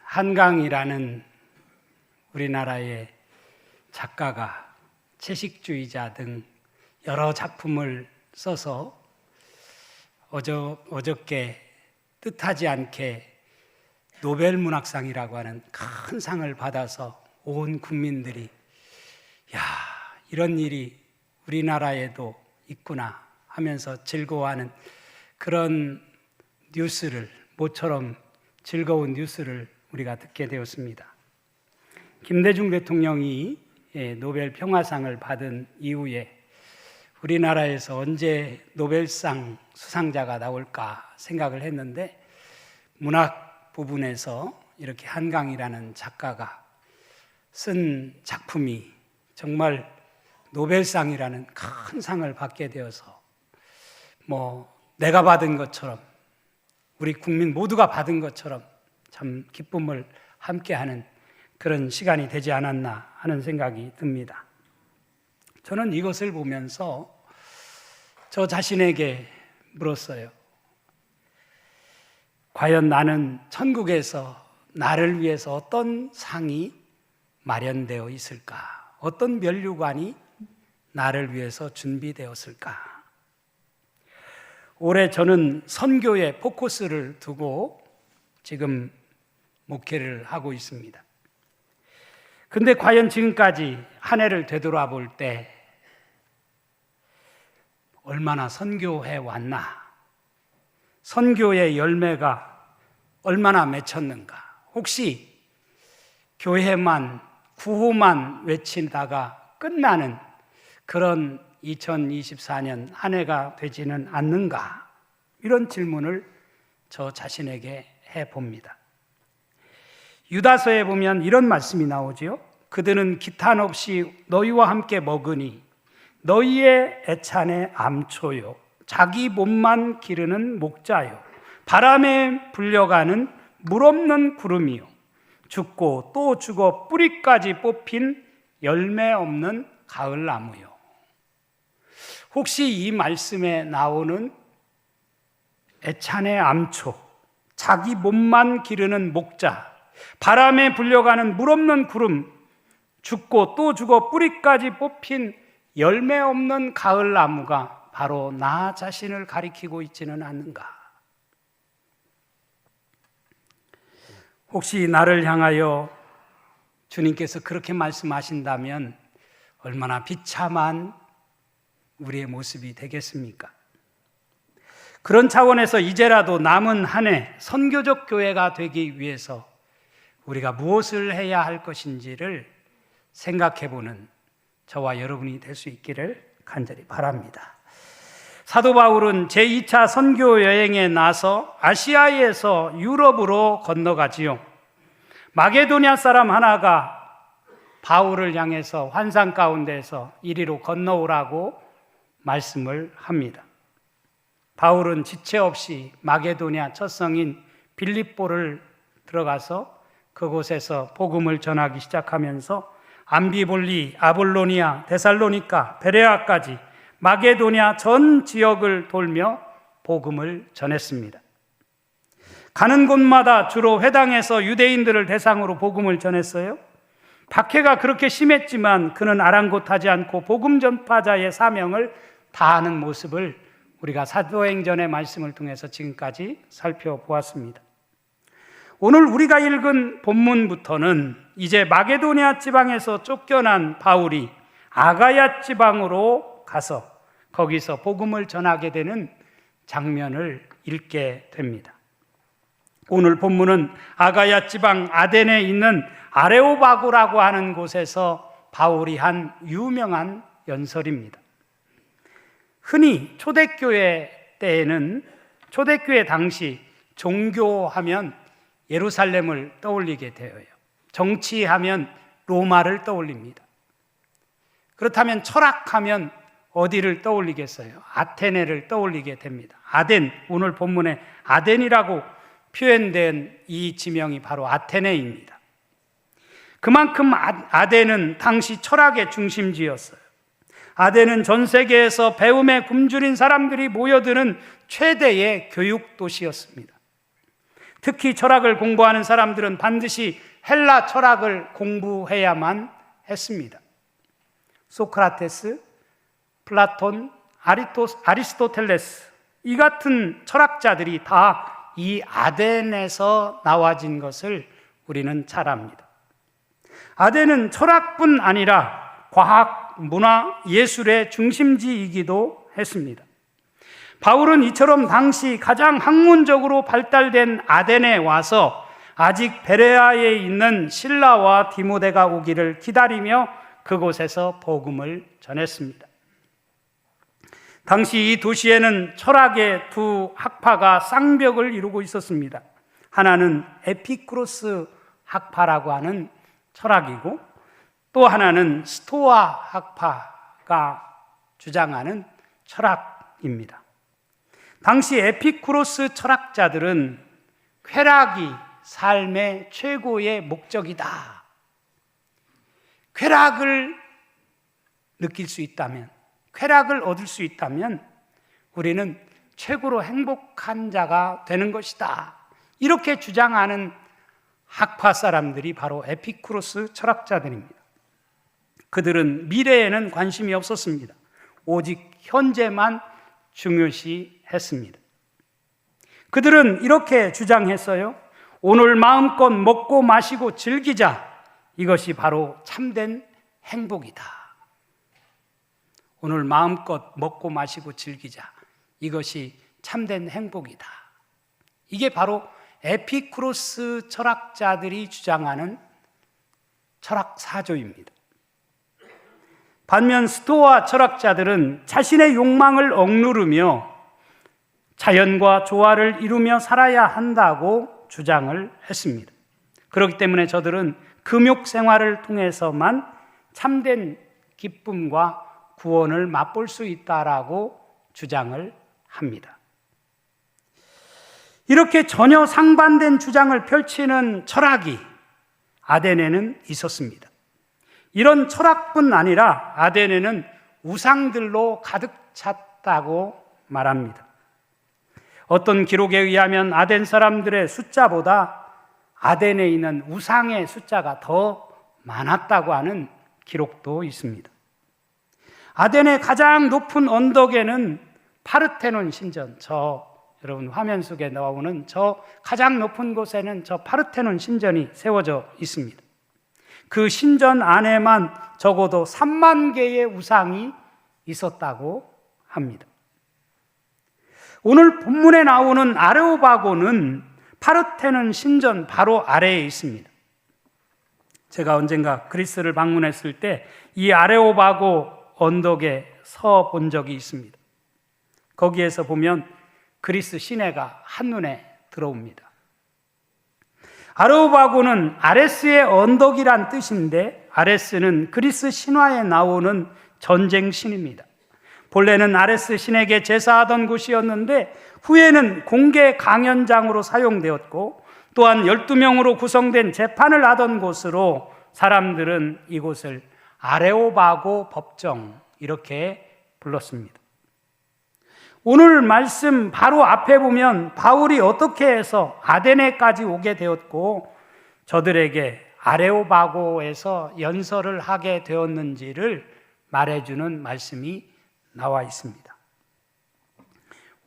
한강이라는 우리나라의 작가가 채식주의자 등 여러 작품을 써서 어저께 뜻하지 않게 노벨문학상이라고 하는 큰 상을 받아서 온 국민들이 이런 일이 우리나라에도 있구나 하면서 즐거워하는 그런 뉴스를, 모처럼 즐거운 뉴스를 우리가 듣게 되었습니다. 김대중 대통령이 노벨 평화상을 받은 이후에 우리나라에서 언제 노벨상 수상자가 나올까 생각을 했는데, 문학 부분에서 이렇게 한강이라는 작가가 쓴 작품이 정말 노벨상이라는 큰 상을 받게 되어서 내가 받은 것처럼, 우리 국민 모두가 받은 것처럼 참 기쁨을 함께하는 그런 시간이 되지 않았나 하는 생각이 듭니다. 저는 이것을 보면서 저 자신에게 물었어요. 과연 나는 천국에서 나를 위해서 어떤 상이 마련되어 있을까? 어떤 면류관이 나를 위해서 준비되었을까? 올해 저는 선교에 포커스를 두고 지금 목회를 하고 있습니다. 근데 과연 지금까지 한 해를 되돌아볼 때 얼마나 선교해 왔나? 선교의 열매가 얼마나 맺혔는가? 혹시 교회만, 구호만 외치다가 끝나는 그런 2024년 한 해가 되지는 않는가? 이런 질문을 저 자신에게 해봅니다. 유다서에 보면 이런 말씀이 나오지요. 그들은 기탄 없이 너희와 함께 먹으니 너희의 애찬의 암초요, 자기 몸만 기르는 목자요, 바람에 불려가는 물 없는 구름이요, 죽고 또 죽어 뿌리까지 뽑힌 열매 없는 가을나무요. 혹시 이 말씀에 나오는 애찬의 암초, 자기 몸만 기르는 목자, 바람에 불려가는 물 없는 구름, 죽고 또 죽어 뿌리까지 뽑힌 열매 없는 가을나무가 바로 나 자신을 가리키고 있지는 않는가? 혹시 나를 향하여 주님께서 그렇게 말씀하신다면 얼마나 비참한 우리의 모습이 되겠습니까? 그런 차원에서 이제라도 남은 한 해 선교적 교회가 되기 위해서 우리가 무엇을 해야 할 것인지를 생각해보는 저와 여러분이 될 수 있기를 간절히 바랍니다. 사도 바울은 제2차 선교 여행에 나서 아시아에서 유럽으로 건너가지요. 마게도냐 사람 하나가 바울을 향해서 환상 가운데서 이리로 건너오라고 말씀을 합니다. 바울은 지체 없이 마게도냐 첫 성인 빌립보를 들어가서 그곳에서 복음을 전하기 시작하면서 암비볼리, 아볼로니아, 데살로니가, 베레아까지 마게도냐 전 지역을 돌며 복음을 전했습니다. 가는 곳마다 주로 회당에서 유대인들을 대상으로 복음을 전했어요. 박해가 그렇게 심했지만 그는 아랑곳하지 않고 복음 전파자의 사명을 다하는 모습을 우리가 사도행전의 말씀을 통해서 지금까지 살펴보았습니다. 오늘 우리가 읽은 본문부터는 이제 마게도냐 지방에서 쫓겨난 바울이 아가야 지방으로 가서 거기서 복음을 전하게 되는 장면을 읽게 됩니다. 오늘 본문은 아가야 지방 아덴에 있는 아레오바고라고 하는 곳에서 바울이 한 유명한 연설입니다. 흔히 초대교회 때에는, 초대교회 당시 종교하면 예루살렘을 떠올리게 되어요. 정치하면 로마를 떠올립니다. 그렇다면 철학하면 어디를 떠올리겠어요? 아테네를 떠올리게 됩니다. 아덴, 오늘 본문에 아덴이라고 표현된 이 지명이 바로 아테네입니다. 그만큼 아덴은 당시 철학의 중심지였어요. 아덴은 전 세계에서 배움에 굶주린 사람들이 모여드는 최대의 교육 도시였습니다. 특히 철학을 공부하는 사람들은 반드시 헬라 철학을 공부해야만 했습니다. 소크라테스, 플라톤, 아리스토텔레스, 이 같은 철학자들이 다 이 아덴에서 나와진 것을 우리는 잘 압니다. 아덴은 철학뿐 아니라 과학, 문화, 예술의 중심지이기도 했습니다. 바울은 이처럼 당시 가장 학문적으로 발달된 아덴에 와서 아직 베레아에 있는 실라와 디모데가 오기를 기다리며 그곳에서 복음을 전했습니다. 당시 이 도시에는 철학의 두 학파가 쌍벽을 이루고 있었습니다. 하나는 에피쿠로스 학파라고 하는 철학이고, 또 하나는 스토아 학파가 주장하는 철학입니다. 당시 에피쿠로스 철학자들은 쾌락이 삶의 최고의 목적이다. 쾌락을 느낄 수 있다면, 쾌락을 얻을 수 있다면 우리는 최고로 행복한 자가 되는 것이다. 이렇게 주장하는 학파 사람들이 바로 에피쿠로스 철학자들입니다. 그들은 미래에는 관심이 없었습니다. 오직 현재만 중요시했습니다. 그들은 이렇게 주장했어요. 오늘 마음껏 먹고 마시고 즐기자. 이것이 바로 참된 행복이다. 오늘 마음껏 먹고 마시고 즐기자. 이것이 참된 행복이다. 이게 바로 에피쿠로스 철학자들이 주장하는 철학 사조입니다. 반면 스토아 철학자들은 자신의 욕망을 억누르며 자연과 조화를 이루며 살아야 한다고 주장을 했습니다. 그렇기 때문에 저들은 금욕 생활을 통해서만 참된 기쁨과 구원을 맛볼 수 있다라고 주장을 합니다. 이렇게 전혀 상반된 주장을 펼치는 철학이 아덴에는 있었습니다. 이런 철학뿐 아니라 아덴에는 우상들로 가득 찼다고 말합니다. 어떤 기록에 의하면 아덴 사람들의 숫자보다 아덴에 있는 우상의 숫자가 더 많았다고 하는 기록도 있습니다. 아덴의 가장 높은 언덕에는 파르테논 신전, 여러분 화면 속에 나오는 저 가장 높은 곳에는 저 파르테논 신전이 세워져 있습니다. 그 신전 안에만 적어도 3만 개의 우상이 있었다고 합니다. 오늘 본문에 나오는 아레오바고는 파르테논 신전 바로 아래에 있습니다. 제가 언젠가 그리스를 방문했을 때 이 아레오바고 언덕에 서 본 적이 있습니다. 거기에서 보면 그리스 시내가 한눈에 들어옵니다. 아레오바고는 아레스의 언덕이란 뜻인데, 아레스는 그리스 신화에 나오는 전쟁 신입니다. 본래는 아레스 신에게 제사하던 곳이었는데 후에는 공개 강연장으로 사용되었고, 또한 12명으로 구성된 재판을 하던 곳으로 사람들은 이곳을 아레오바고 법정 이렇게 불렀습니다. 오늘 말씀 바로 앞에 보면 바울이 어떻게 해서 아데네까지 오게 되었고 저들에게 아레오바고에서 연설을 하게 되었는지를 말해주는 말씀이 나와 있습니다.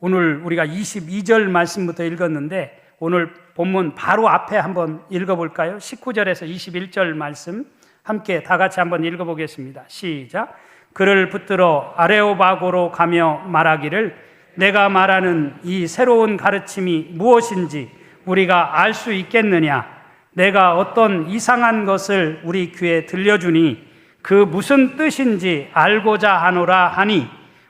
오늘 우리가 22절 말씀부터 읽었는데 오늘 본문 바로 앞에 한번 읽어볼까요? 19절에서 21절 말씀 함께 다 같이 한번 읽어보겠습니다. 시작. 그를 붙들어 아레오바고로 가며 말하기를 내가 말하는 이 새로운 가르침이 무엇인지 우리가 알 수 있겠느냐? 내가 어떤 이상한 것을 우리 귀에 들려주니 그 무슨 뜻인지 알고자 하노라 하니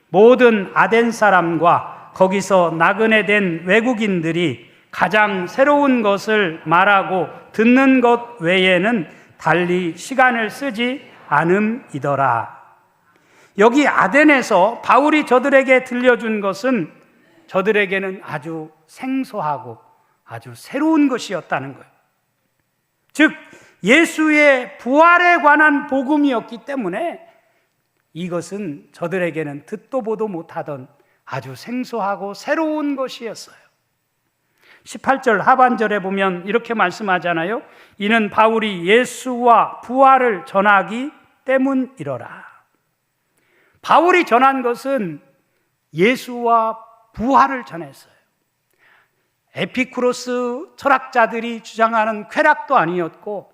모든 아덴 사람과 거기서 나그네 된 외국인들이 가장 새로운 것을 말하고 듣는 것 외에는 달리 시간을 쓰지 않음이더라. 여기 아덴에서 바울이 저들에게 들려준 것은 저들에게는 아주 생소하고 아주 새로운 것이었다는 거예요. 즉 예수의 부활에 관한 복음이었기 때문에 이것은 저들에게는 듣도 보도 못하던 아주 생소하고 새로운 것이었어요. 18절 하반절에 보면 이렇게 말씀하잖아요. 이는 바울이 예수와 부활을 전하기 때문이로라. 바울이 전한 것은 예수와 부활을 전했어요. 에피쿠로스 철학자들이 주장하는 쾌락도 아니었고,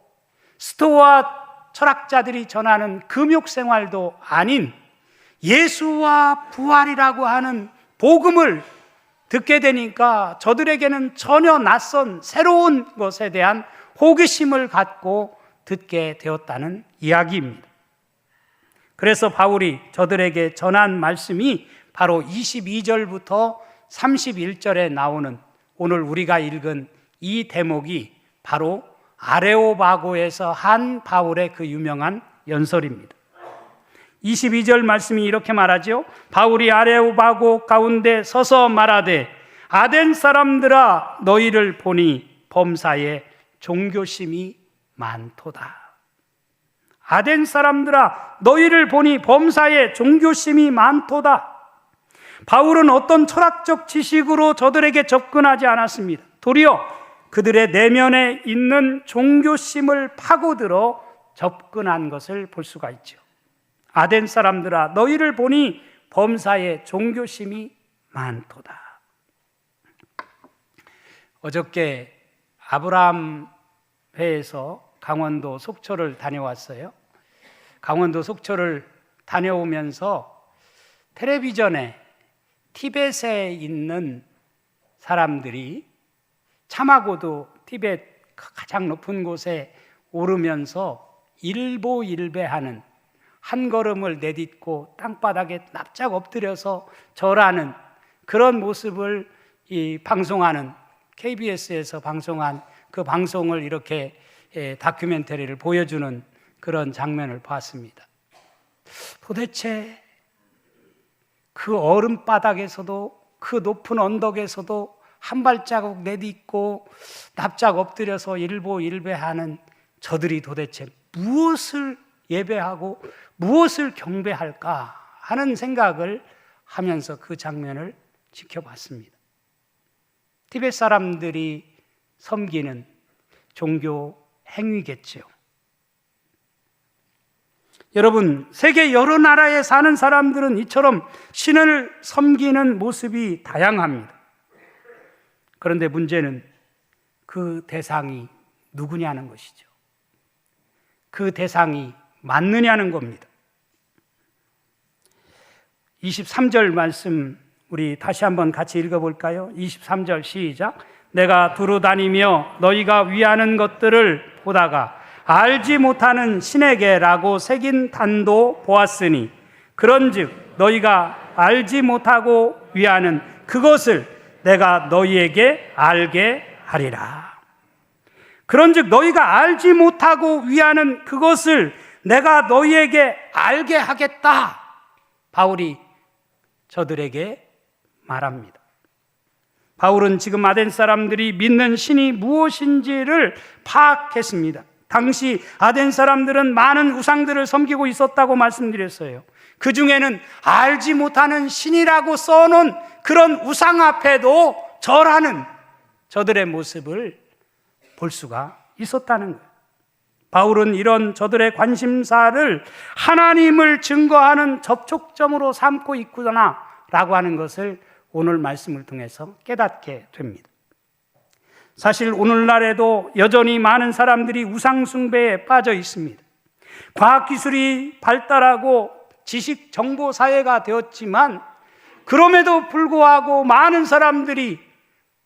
스토아 철학자들이 전하는 금욕생활도 아닌 예수와 부활이라고 하는 복음을 듣게 되니까 저들에게는 전혀 낯선 새로운 것에 대한 호기심을 갖고 듣게 되었다는 이야기입니다. 그래서 바울이 저들에게 전한 말씀이 바로 22절부터 31절에 나오는 오늘 우리가 읽은 이 대목이 바로 아레오바고에서 한 바울의 그 유명한 연설입니다. 22절 말씀이 이렇게 말하죠. 바울이 아레오바고 가운데 서서 말하되 아덴 사람들아 너희를 보니 범사에 종교심이 많도다. 아덴 사람들아 너희를 보니 범사에 종교심이 많도다. 바울은 어떤 철학적 지식으로 저들에게 접근하지 않았습니다. 도리어 그들의 내면에 있는 종교심을 파고들어 접근한 것을 볼 수가 있죠. 아덴 사람들아 너희를 보니 범사에 종교심이 많도다. 어저께 아브라함 회에서 강원도 속초를 다녀왔어요. 강원도 속초를 다녀오면서 텔레비전에 티벳에 있는 사람들이 참하고도 티벳 가장 높은 곳에 오르면서 일보일배하는, 한 걸음을 내딛고 땅바닥에 납작 엎드려서 절하는 그런 모습을 방송하는 KBS에서 방송한 그 방송을 이렇게 다큐멘터리를 보여주는 그런 장면을 봤습니다. 도대체 그 얼음바닥에서도 그 높은 언덕에서도 한 발자국 내딛고 납작 엎드려서 일보일배하는 저들이 도대체 무엇을 예배하고 무엇을 경배할까 하는 생각을 하면서 그 장면을 지켜봤습니다. 티벳 사람들이 섬기는 종교 행위겠죠. 여러분, 세계 여러 나라에 사는 사람들은 이처럼 신을 섬기는 모습이 다양합니다. 그런데 문제는 그 대상이 누구냐는 것이죠. 그 대상이 맞느냐는 겁니다. 23절 말씀 우리 다시 한번 같이 읽어볼까요? 23절 시작. 내가 두루 다니며 너희가 위하는 것들을 보다가 알지 못하는 신에게라고 새긴 단도 보았으니 그런즉 너희가 알지 못하고 위하는 그것을 내가 너희에게 알게 하리라. 그런즉 너희가 알지 못하고 위하는 그것을 내가 너희에게 알게 하겠다. 바울이 저들에게 말합니다. 바울은 지금 아덴 사람들이 믿는 신이 무엇인지를 파악했습니다. 당시 아덴 사람들은 많은 우상들을 섬기고 있었다고 말씀드렸어요. 그 중에는 알지 못하는 신이라고 써놓은 그런 우상 앞에도 절하는 저들의 모습을 볼 수가 있었다는 거예요. 바울은 이런 저들의 관심사를 하나님을 증거하는 접촉점으로 삼고 있구나 라고 하는 것을 오늘 말씀을 통해서 깨닫게 됩니다. 사실 오늘날에도 여전히 많은 사람들이 우상숭배에 빠져 있습니다. 과학기술이 발달하고 지식 정보 사회가 되었지만 그럼에도 불구하고 많은 사람들이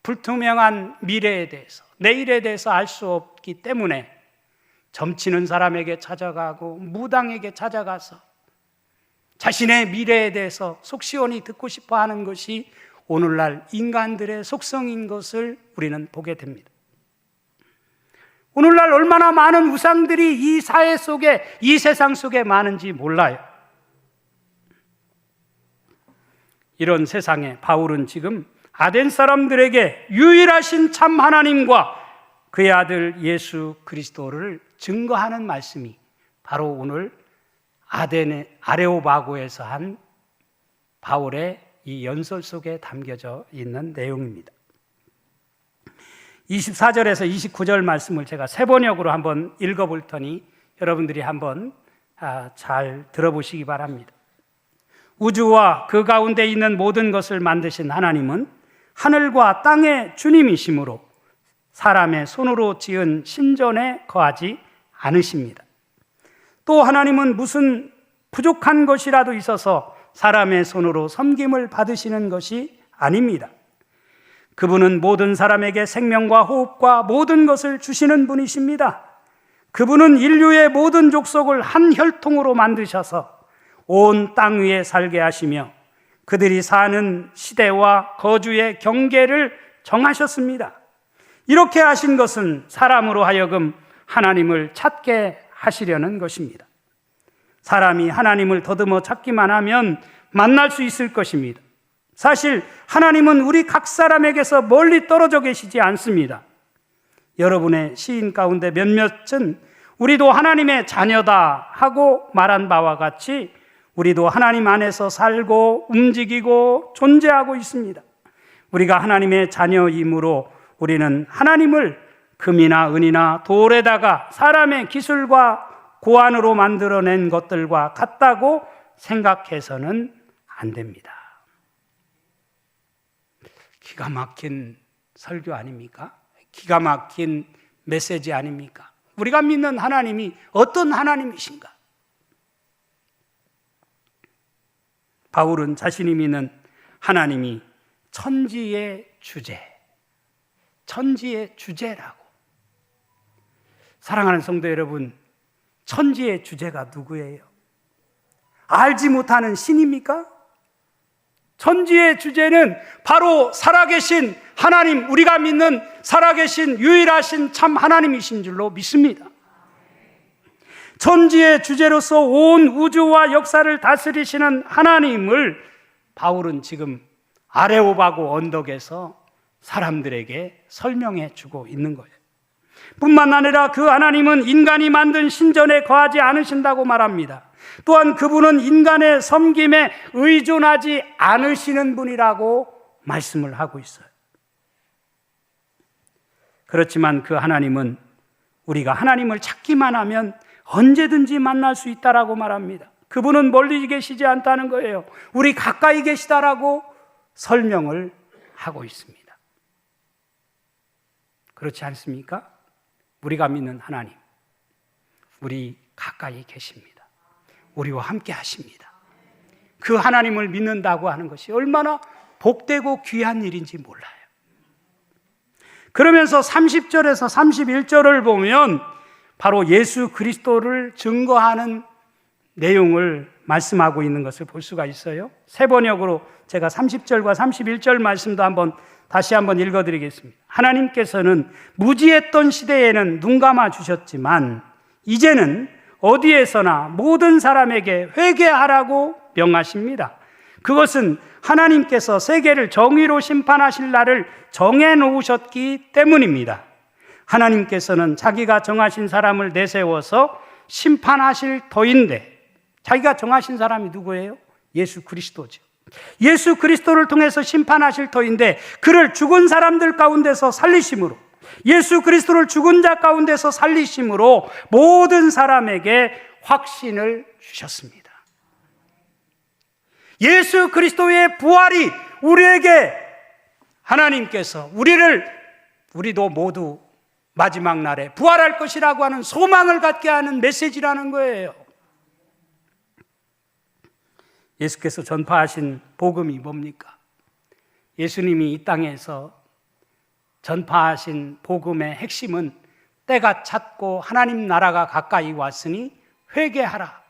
불투명한 미래에 대해서, 내일에 대해서 알 수 없기 때문에 점치는 사람에게 찾아가고 무당에게 찾아가서 자신의 미래에 대해서 속 시원히 듣고 싶어 하는 것이 오늘날 인간들의 속성인 것을 우리는 보게 됩니다. 오늘날 얼마나 많은 우상들이 이 사회 속에, 이 세상 속에 많은지 몰라요. 이런 세상에 바울은 지금 아덴 사람들에게 유일하신 참 하나님과 그의 아들 예수 그리스도를 증거하는 말씀이 바로 오늘 아덴의 아레오바고에서 한 바울의 이 연설 속에 담겨져 있는 내용입니다. 24절에서 29절 말씀을 제가 세 번역으로 한번 읽어볼 터니 여러분들이 한번 잘 들어보시기 바랍니다. 우주와 그 가운데 있는 모든 것을 만드신 하나님은 하늘과 땅의 주님이시므로 사람의 손으로 지은 신전에 거하지 않으십니다. 또 하나님은 무슨 부족한 것이라도 있어서 사람의 손으로 섬김을 받으시는 것이 아닙니다. 그분은 모든 사람에게 생명과 호흡과 모든 것을 주시는 분이십니다. 그분은 인류의 모든 족속을 한 혈통으로 만드셔서 온 땅 위에 살게 하시며 그들이 사는 시대와 거주의 경계를 정하셨습니다. 이렇게 하신 것은 사람으로 하여금 하나님을 찾게 하시려는 것입니다. 사람이 하나님을 더듬어 찾기만 하면 만날 수 있을 것입니다. 사실 하나님은 우리 각 사람에게서 멀리 떨어져 계시지 않습니다. 여러분의 시인 가운데 몇몇은 우리도 하나님의 자녀다 하고 말한 바와 같이 우리도 하나님 안에서 살고 움직이고 존재하고 있습니다. 우리가 하나님의 자녀이므로 우리는 하나님을 금이나 은이나 돌에다가 사람의 기술과 고안으로 만들어낸 것들과 같다고 생각해서는 안 됩니다. 기가 막힌 설교 아닙니까? 기가 막힌 메시지 아닙니까? 우리가 믿는 하나님이 어떤 하나님이신가? 바울은 자신이 믿는 하나님이 천지의 주제, 천지의 주제라고. 사랑하는 성도 여러분, 천지의 주제가 누구예요? 알지 못하는 신입니까? 천지의 주제는 바로 살아계신 하나님, 우리가 믿는 살아계신 유일하신 참 하나님이신 줄로 믿습니다. 천지의 주제로서 온 우주와 역사를 다스리시는 하나님을 바울은 지금 아레오바고 언덕에서 사람들에게 설명해 주고 있는 거예요. 뿐만 아니라 그 하나님은 인간이 만든 신전에 거하지 않으신다고 말합니다. 또한 그분은 인간의 섬김에 의존하지 않으시는 분이라고 말씀을 하고 있어요. 그렇지만 그 하나님은 우리가 하나님을 찾기만 하면 언제든지 만날 수 있다라고 말합니다. 그분은 멀리 계시지 않다는 거예요. 우리 가까이 계시다라고 설명을 하고 있습니다. 그렇지 않습니까? 우리가 믿는 하나님, 우리 가까이 계십니다. 우리와 함께 하십니다. 그 하나님을 믿는다고 하는 것이 얼마나 복되고 귀한 일인지 몰라요. 그러면서 30절에서 31절을 보면 바로 예수 그리스도를 증거하는 내용을 말씀하고 있는 것을 볼 수가 있어요. 세 번역으로 제가 30절과 31절 말씀도 다시 한번 읽어드리겠습니다. 하나님께서는 무지했던 시대에는 눈 감아 주셨지만 이제는 어디에서나 모든 사람에게 회개하라고 명하십니다. 그것은 하나님께서 세계를 정의로 심판하실 날을 정해놓으셨기 때문입니다. 하나님께서는 자기가 정하신 사람을 내세워서 심판하실 터인데, 자기가 정하신 사람이 누구예요? 예수 그리스도죠. 예수 그리스도를 통해서 심판하실 터인데 그를 죽은 사람들 가운데서 살리심으로, 예수 그리스도를 죽은 자 가운데서 살리심으로 모든 사람에게 확신을 주셨습니다. 예수 그리스도의 부활이 우리에게 하나님께서 우리도 모두 마지막 날에 부활할 것이라고 하는 소망을 갖게 하는 메시지라는 거예요. 예수께서 전파하신 복음이 뭡니까? 예수님이 이 땅에서 전파하신 복음의 핵심은 때가 찼고 하나님 나라가 가까이 왔으니 회개하라,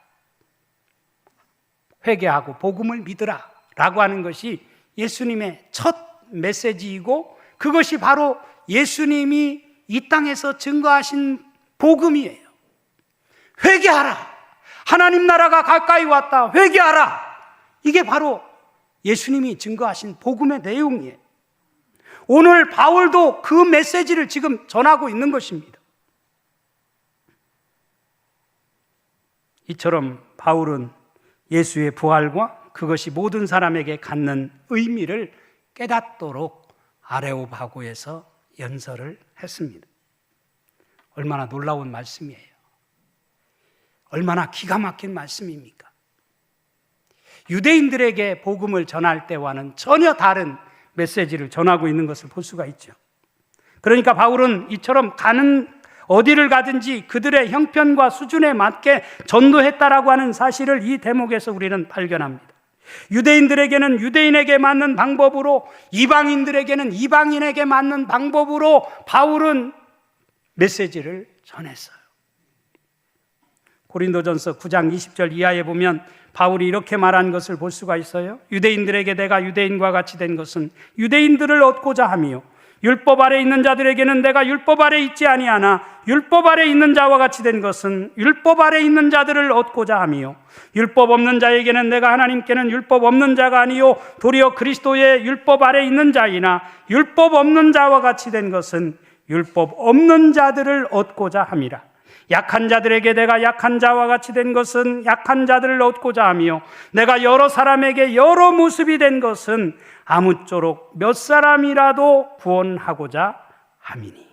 회개하고 복음을 믿으라 라고 하는 것이 예수님의 첫 메시지이고, 그것이 바로 예수님이 이 땅에서 증거하신 복음이에요. 회개하라, 하나님 나라가 가까이 왔다, 회개하라. 이게 바로 예수님이 증거하신 복음의 내용이에요. 오늘 바울도 그 메시지를 지금 전하고 있는 것입니다. 이처럼 바울은 예수의 부활과 그것이 모든 사람에게 갖는 의미를 깨닫도록 아레오바고에서 연설을 했습니다. 얼마나 놀라운 말씀이에요. 얼마나 기가 막힌 말씀입니까? 유대인들에게 복음을 전할 때와는 전혀 다른 메시지를 전하고 있는 것을 볼 수가 있죠. 그러니까 바울은 이처럼 어디를 가든지 그들의 형편과 수준에 맞게 전도했다라고 하는 사실을 이 대목에서 우리는 발견합니다. 유대인들에게는 유대인에게 맞는 방법으로, 이방인들에게는 이방인에게 맞는 방법으로 바울은 메시지를 전했어요. 고린도전서 9장 20절 이하에 보면 바울이 이렇게 말한 것을 볼 수가 있어요. 유대인들에게 내가 유대인과 같이 된 것은 유대인들을 얻고자 하며, 율법 아래 있는 자들에게는 내가 율법 아래 있지 아니하나 율법 아래 있는 자와 같이 된 것은 율법 아래 있는 자들을 얻고자 하며, 율법 없는 자에게는 내가 하나님께는 율법 없는 자가 아니요 도리어 그리스도의 율법 아래 있는 자이나 율법 없는 자와 같이 된 것은 율법 없는 자들을 얻고자 함이라. 약한 자들에게 내가 약한 자와 같이 된 것은 약한 자들을 얻고자 하며, 내가 여러 사람에게 여러 모습이 된 것은 아무쪼록 몇 사람이라도 구원하고자 함이니.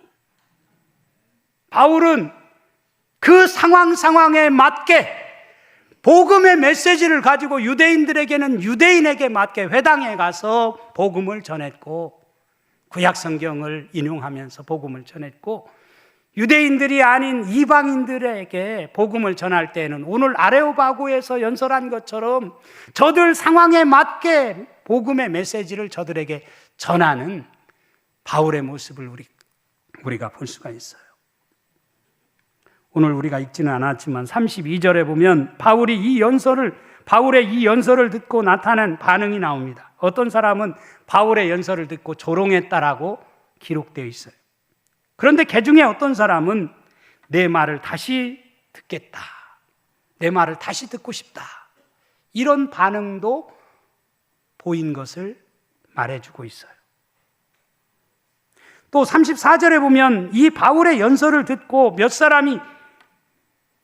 바울은 그 상황에 맞게 복음의 메시지를 가지고 유대인들에게는 유대인에게 맞게 회당에 가서 복음을 전했고, 구약 성경을 인용하면서 복음을 전했고, 유대인들이 아닌 이방인들에게 복음을 전할 때에는 오늘 아레오바고에서 연설한 것처럼 저들 상황에 맞게 복음의 메시지를 저들에게 전하는 바울의 모습을 우리가 볼 수가 있어요. 오늘 우리가 읽지는 않았지만 32절에 보면 바울의 이 연설을 듣고 나타난 반응이 나옵니다. 어떤 사람은 바울의 연설을 듣고 조롱했다라고 기록되어 있어요. 그런데 그 중에 어떤 사람은 내 말을 다시 듣겠다, 내 말을 다시 듣고 싶다, 이런 반응도 보인 것을 말해주고 있어요. 또 34절에 보면 이 바울의 연설을 듣고 몇 사람이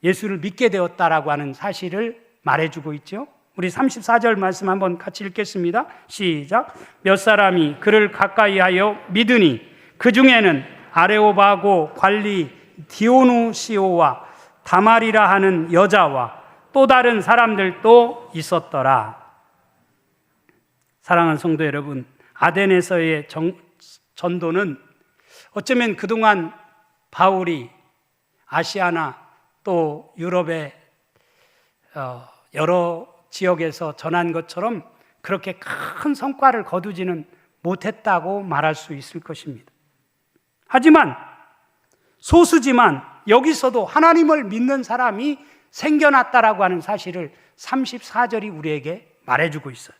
예수를 믿게 되었다라고 하는 사실을 말해주고 있죠. 우리 34절 말씀 한번 같이 읽겠습니다. 시작. 몇 사람이 그를 가까이하여 믿으니 그 중에는 아레오바고 관리 디오누시오와 다말이라 하는 여자와 또 다른 사람들도 있었더라. 사랑하는 성도 여러분, 아덴에서의 전도는 어쩌면 그동안 바울이 아시아나 또 유럽의 여러 지역에서 전한 것처럼 그렇게 큰 성과를 거두지는 못했다고 말할 수 있을 것입니다. 하지만 소수지만 여기서도 하나님을 믿는 사람이 생겨났다라고 하는 사실을 34절이 우리에게 말해주고 있어요.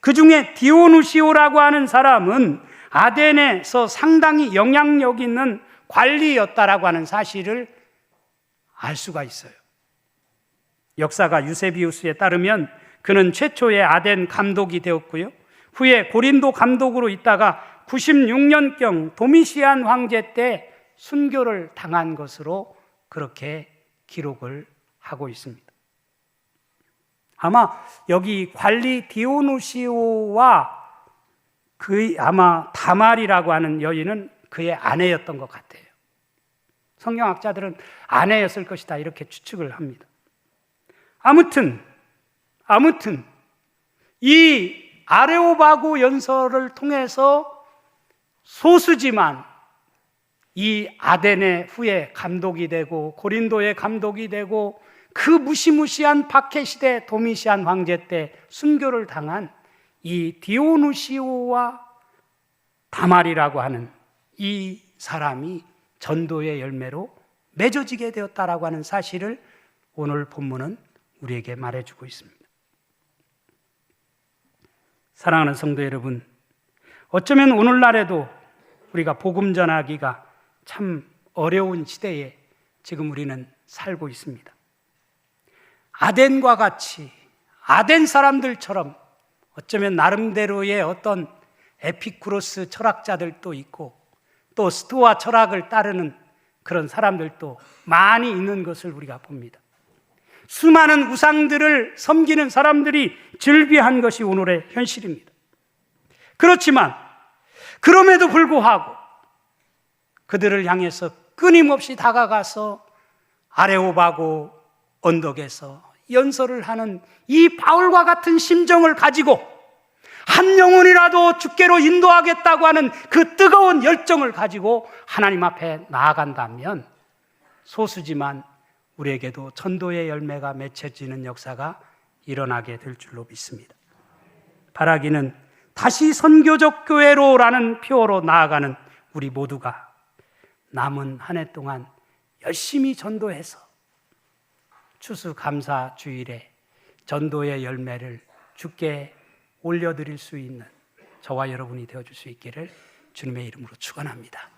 그 중에 디오누시오라고 하는 사람은 아덴에서 상당히 영향력 있는 관리였다라고 하는 사실을 알 수가 있어요. 역사가 유세비우스에 따르면 그는 최초의 아덴 감독이 되었고요, 후에 고린도 감독으로 있다가 96년경 도미시안 황제 때 순교를 당한 것으로 그렇게 기록을 하고 있습니다. 아마 여기 관리 디오누시오와 아마 다말이라고 하는 여인은 그의 아내였던 것 같아요. 성경학자들은 아내였을 것이다 이렇게 추측을 합니다. 아무튼 이 아레오바고 연설을 통해서 소수지만 이 아덴의 후에 감독이 되고 고린도의 감독이 되고 그 무시무시한 박해시대 도미시안 황제 때 순교를 당한 이 디오누시오와 다말이라고 하는 이 사람이 전도의 열매로 맺어지게 되었다라고 하는 사실을 오늘 본문은 우리에게 말해주고 있습니다. 사랑하는 성도 여러분, 어쩌면 오늘날에도 우리가 복음 전하기가 참 어려운 시대에 지금 우리는 살고 있습니다. 아덴과 같이 아덴 사람들처럼 어쩌면 나름대로의 어떤 에피쿠로스 철학자들도 있고 또 스토아 철학을 따르는 그런 사람들도 많이 있는 것을 우리가 봅니다. 수많은 우상들을 섬기는 사람들이 즐비한 것이 오늘의 현실입니다. 그렇지만 그럼에도 불구하고 그들을 향해서 끊임없이 다가가서 아레오바고 언덕에서 연설을 하는 이 바울과 같은 심정을 가지고 한 영혼이라도 주께로 인도하겠다고 하는 그 뜨거운 열정을 가지고 하나님 앞에 나아간다면 소수지만 우리에게도 전도의 열매가 맺혀지는 역사가 일어나게 될 줄로 믿습니다. 바라기는 다시 선교적 교회로라는 표어로 나아가는 우리 모두가 남은 한 해 동안 열심히 전도해서 추수감사 주일에 전도의 열매를 주께 올려드릴 수 있는 저와 여러분이 되어줄 수 있기를 주님의 이름으로 축원합니다.